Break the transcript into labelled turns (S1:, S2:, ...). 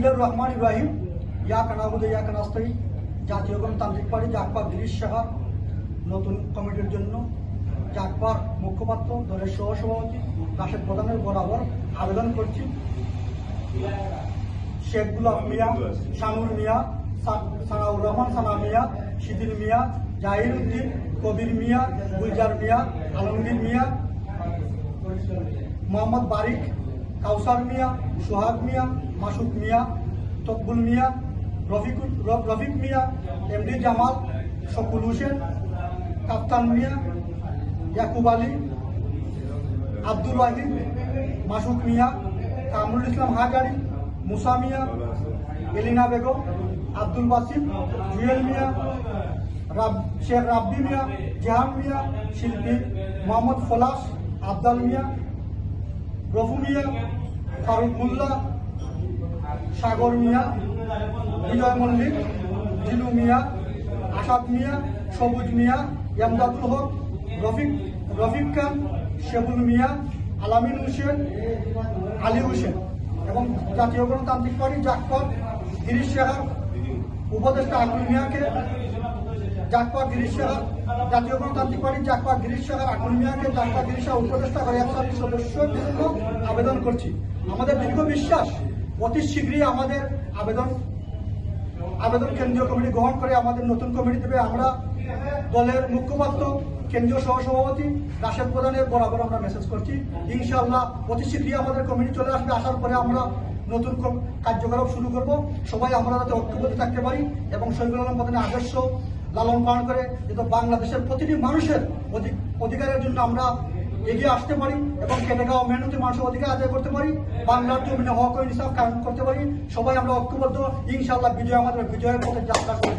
S1: রহমান ইব্রাহিম ইয়া কানাবুদ ইয়া কানাস্তাই জাতীয় গণতান্ত্রিক পার্টি জাকপার গিরিশ সাহা নতুন কমিটির জন্য জাকপার মুখপাত্র দলের সহসভাপতি রাশেদ প্রধানের বরাবর আবেদন করছি। শেখ গুলাব মিয়া, শানুর মিয়া, সানাউর রহমান সানা মিয়া, শিদিল মিয়া, জাহির উদ্দিন, কবির মিয়া, গুলজার মিয়া, আলমগীর মিয়া, মোহাম্মদ বারিক, কাউসার মিয়া, সোহাগ মিয়া, মাসুদ মিয়া, তকবুল মিয়া, রফিক মিয়া, এমডি জামাল, শকুল হোসেন, কাপ্তান মিয়া, ইয়াকুব আলী, আব্দুল ওয়াহিদ, মাসুদ মিয়া, কামরুল ইসলাম হাজারি, মুসা মিয়া, এলিনা বেগম, আব্দুল বাসিম, জুয়েল মিয়া, শেখ রাব্বি মিয়া, জাহান মিয়া, শিল্পী মোহাম্মদ ফলাস, আবদাল মিয়া, রফু মিয়া, ফারুক মোল্লা, সাগর মিয়া, বিজয় মল্লিক, জিলু মিয়া, আসাদ মিয়া, সবুজ মিয়া, ইয়ামদাদুল হক, রফিক খান, শেবুল মিয়া, আলামিন হোসেন, আলী হোসেন এবং জাতীয় গণতান্ত্রিক পার্টি জাকপার গিরিশ সাহার উপদেষ্টা আকুল মিয়াকে জাকপার গিরিশ সাহার জাতীয় গণতান্ত্রিক পার্টি জাকপার গিরিশ সাহার আকুল মিয়াকে জাকপার গিরিশ সাহা উপদেষ্টা করে 1 সদস্যের জন্য আবেদন করছি। আমাদের দীর্ঘ বিশ্বাস অতি শীঘ্রই আমাদের আবেদন কেন্দ্রীয় কমিটি গ্রহণ করে আমাদের নতুন কমিটি দেবে। আমরা দলের মুখপাত্র কেন্দ্রীয় সহসভাপতি রাশেদ প্রধানের বরাবর আমরা মেসেজ করছি। ইনশাআল্লাহ অতি শীঘ্রই আমাদের কমিটি চলে আসবে। আসার পরে আমরা নতুন কার্যকলাপ শুরু করব। সবাই আমরা যাতে ঐক্যবদ্ধ থাকতে পারি এবং শহীদুল আলম প্রধানের আদর্শ লালন পালন করে যাতে বাংলাদেশের প্রতিটি মানুষের অধিকারের জন্য আমরা এগিয়ে আসতে পারি এবং খেটে খাওয়া মেহনতি মানুষের অধিকার আদায় করতে পারি, বাংলার জমিনে হক ও ইনসাফ কায়েম করতে পারি। সবাই আমরা ঐক্যবদ্ধ। ইনশাআল্লাহ আমাদের বিজয়ের পথে যাত্রা করে